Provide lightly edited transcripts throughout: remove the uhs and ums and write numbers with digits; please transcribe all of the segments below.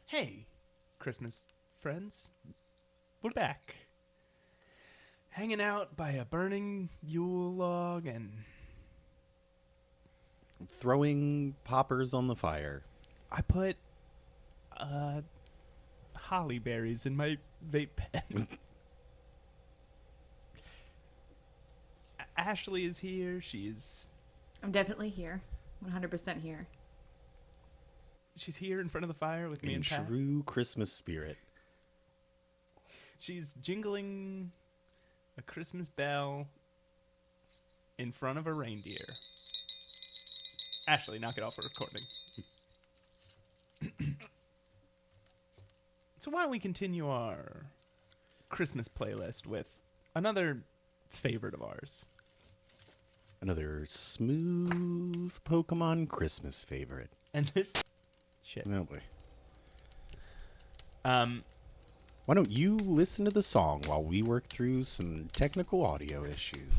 Hey, Christmas friends. We're back. Hanging out by a burning Yule log and throwing poppers on the fire. I put holly berries in my vape pen. Ashley is here. I'm definitely here. 100% here. She's here in front of the fire with me In and Pat. true Christmas spirit. She's jingling a Christmas bell in front of a reindeer. Ashley, knock it off for recording. So why don't we continue our Christmas playlist with another favorite of ours. Another smooth Pokemon Christmas favorite. And this... Shit. Oh boy. Um... Why don't you listen to the song while we work through some technical audio issues?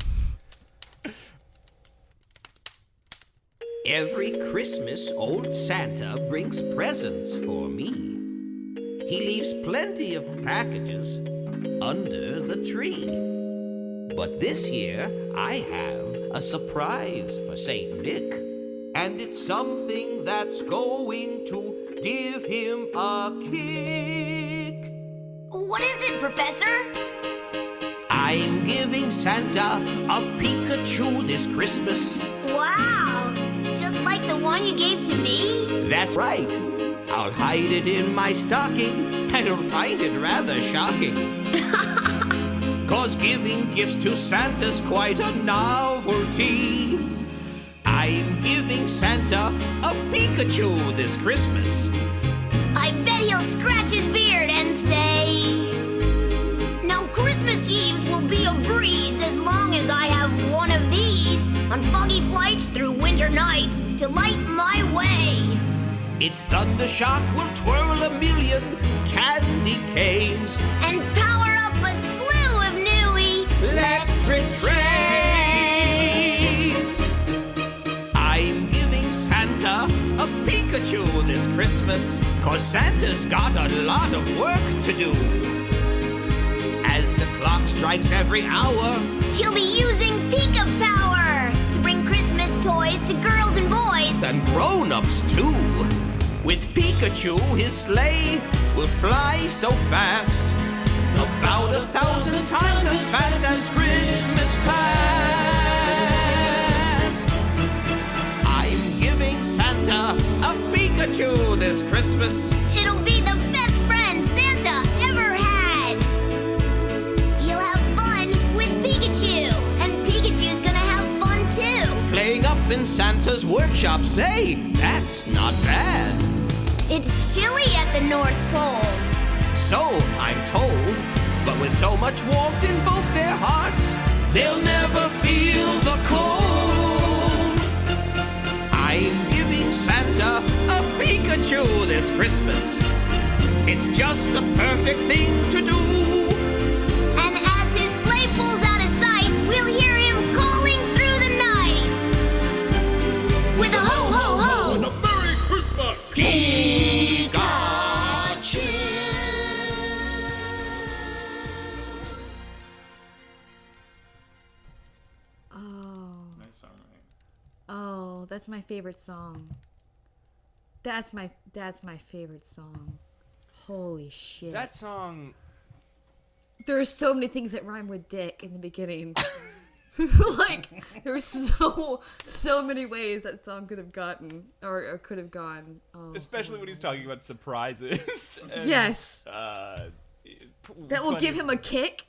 Every Christmas, old Santa brings presents for me. He leaves plenty of packages under the tree. But this year, I have a surprise for Saint Nick. And it's something that's going to give him a kick. What is it, Professor? I'm giving Santa a Pikachu this Christmas. Wow! Just like the one you gave to me? That's right. I'll hide it in my stocking, and you'll find it rather shocking. 'Cause giving gifts to Santa's quite a novelty. I'm giving Santa a Pikachu this Christmas. I bet he'll scratch his beard and say, "Now Christmas Eves will be a breeze as long as I have one of these on foggy flights through winter nights to light my way." Its thundershock will twirl a million candy canes And power up a slew of new electric trains. I'm giving Santa a Pikachu this Christmas, 'cause Santa's got a lot of work to do. As the clock strikes every hour, He'll be using Pika Power to bring Christmas toys to girls and boys. and grown-ups too. With Pikachu, his sleigh will fly so fast, about 1,000 times as fast as Christmas past. I'm giving Santa a Pikachu this Christmas. It'll be the best friend Santa ever had. You'll have fun with Pikachu, and Pikachu's gonna have fun too. Playing up in Santa's workshop, say, that's not bad. It's chilly at the North Pole. So I'm told, but with so much warmth in both their hearts, they'll never feel the cold. I'm giving Santa a Pikachu this Christmas. It's just the perfect thing to do. And as his sleigh pulls out of sight, we'll hear him calling through the night. With a ho ho ho! And a Merry Christmas! Pikachu! Nice song, right? Oh, that's my favorite song. That's my favorite song. Holy shit. That song... There are so many things that rhyme with dick in the beginning. Like, there's so many ways that song could have gotten or could have gone. Oh, Especially when he's talking about surprises. And, yes. That Will give him a kick.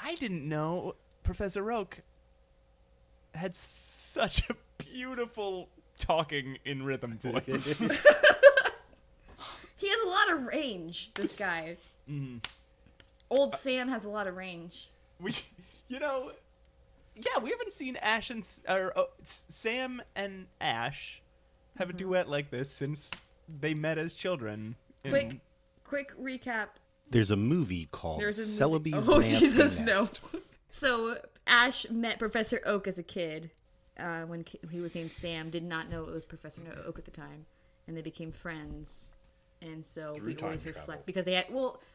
I didn't know Professor Oak had such a beautiful talking in rhythm voice. He has a lot of range, this guy. Old Sam has a lot of range. Which, you know, yeah, we haven't seen Sam and Ash have a duet like this since they met as children. Quick recap. There's a movie called Celebi's Oh, Nasty Jesus, Nest. no. So, Ash met Professor Oak as a kid. he was named Sam, did not know it was Professor Oak at the time, and they became friends. And so Through we time always travel. reflect because they had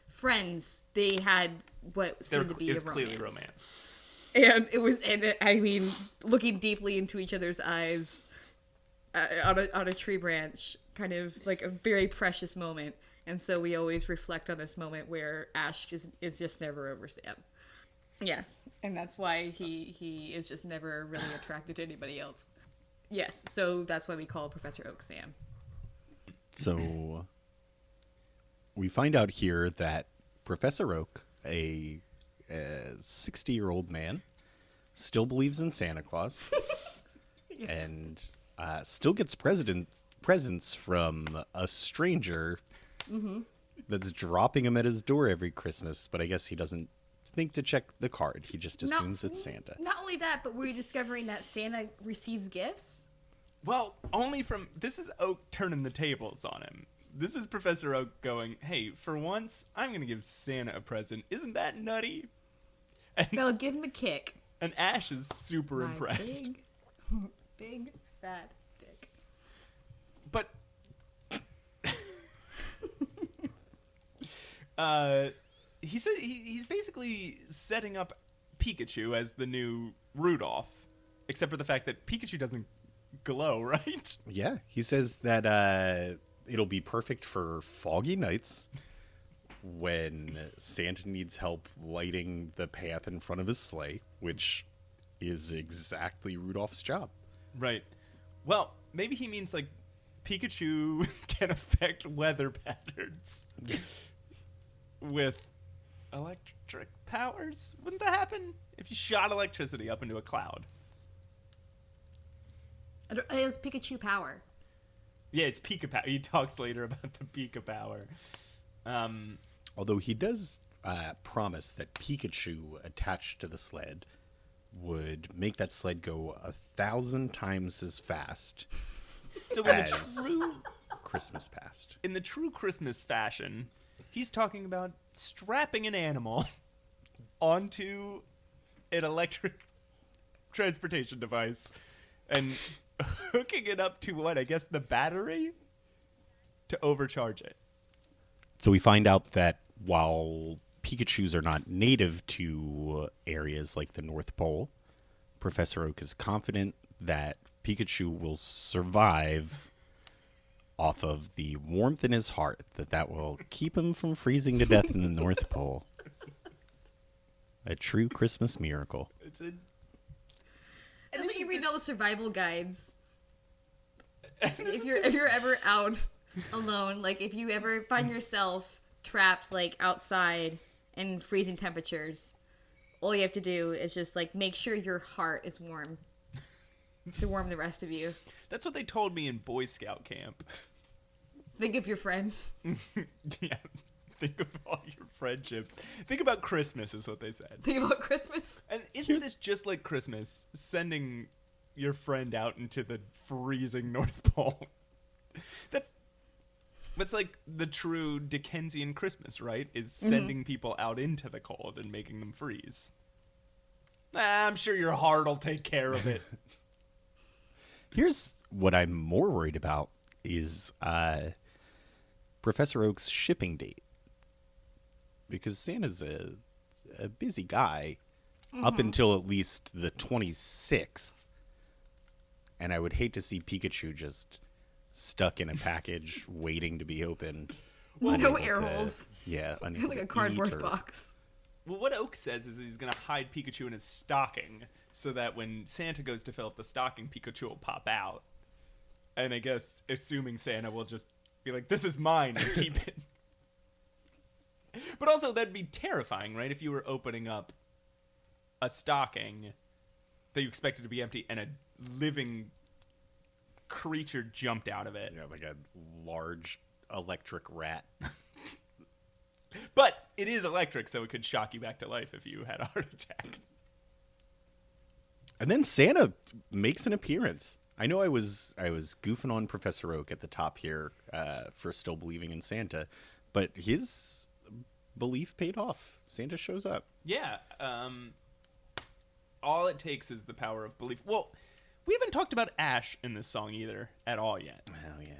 friends. They had what seemed to be It was a clearly romance. And it was, I mean, looking deeply into each other's eyes on a tree branch, kind of like a very precious moment. And so we always reflect on this moment where Ash is just never over Sam. Yes, and that's why he is just never really attracted to anybody else. Yes, so that's why we call Professor Oak Sam. So we find out here that Professor Oak, a 60-year-old man, still believes in Santa Claus Yes. and still gets presents from a stranger that's dropping him at his door every Christmas. But I guess he doesn't think to check the card. He just assumes it's Santa. Not only that, but we're discovering that Santa receives gifts. Well, only from... This is Oak turning the tables on him. This is Professor Oak going, hey, for once, I'm going to give Santa a present. Isn't that nutty? They'll give him a kick. And Ash is super My impressed. big fat dick. But... he said he's basically setting up Pikachu as the new Rudolph. Except for the fact that Pikachu doesn't glow, right? Yeah, he says that it'll be perfect for foggy nights when Santa needs help lighting the path in front of his sleigh, which is exactly Rudolph's job. Right. Well, maybe he means like Pikachu can affect weather patterns with electric powers. Wouldn't that happen if you shot electricity up into a cloud? It was Pikachu power. Yeah, it's Pika power. He talks later about the Pika power. Although he does promise that Pikachu attached to the sled would make that sled go 1,000 times as fast So in the as true Christmas past. in the true Christmas fashion, he's talking about strapping an animal onto an electric transportation device and hooking it up to what? I guess the battery to overcharge it. So we find out that while Pikachus are not native to areas like the North Pole, Professor Oak is confident that Pikachu will survive off of the warmth in his heart, that will keep him from freezing to death in the North Pole. A true Christmas miracle. It's a That's what you read in all the survival guides. If you're ever out alone, like if you ever find yourself trapped like outside in freezing temperatures, all you have to do is just like make sure your heart is warm to warm the rest of you. That's what they told me in Boy Scout camp. Think of your friends. Yeah. Think of all your friendships. Think about Christmas is what they said. Think about Christmas. And isn't this just like Christmas, sending your friend out into the freezing North Pole? That's like the true Dickensian Christmas, right? Is sending people out into the cold and making them freeze. I'm sure your heart will take care of it. Here's what I'm more worried about is Professor Oak's shipping date. Because Santa's a busy guy up until at least the 26th. And I would hate to see Pikachu just stuck in a package waiting to be opened. No unable air to- holes. Yeah, unable Like to a cardboard eat or- box. Well, what Oak says is he's going to hide Pikachu in his stocking so that when Santa goes to fill up the stocking, Pikachu will pop out. And I guess, assuming Santa will just be like, this is mine, and keep it. But also, that'd be terrifying, right? If you were opening up a stocking that you expected to be empty and a living creature jumped out of it. You know, like a large electric rat. But it is electric, so it could shock you back to life if you had a heart attack. And then Santa makes an appearance. I know I was goofing on Professor Oak at the top here for still believing in Santa, but his belief paid off. Santa shows up. Yeah. All it takes is the power of belief. Well, We haven't talked about Ash in this song either at all yet. Oh, yeah.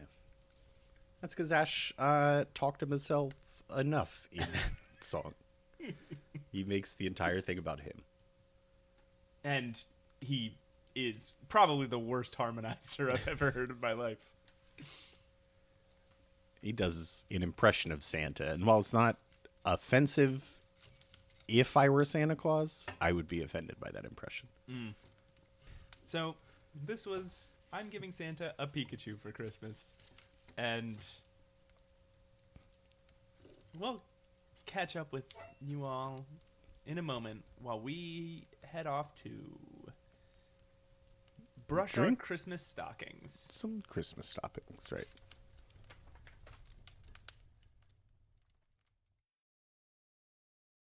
That's because Ash talked to himself enough in that song. He makes the entire thing about him. And he is probably the worst harmonizer I've ever heard in my life. He does an impression of Santa, and while it's not offensive, if I were Santa Claus, I would be offended by that impression. So, this was I'm giving Santa a Pikachu for Christmas. And we'll catch up with you all in a moment while we head off to brush our Drink? Christmas stockings. Some Christmas toppings, right?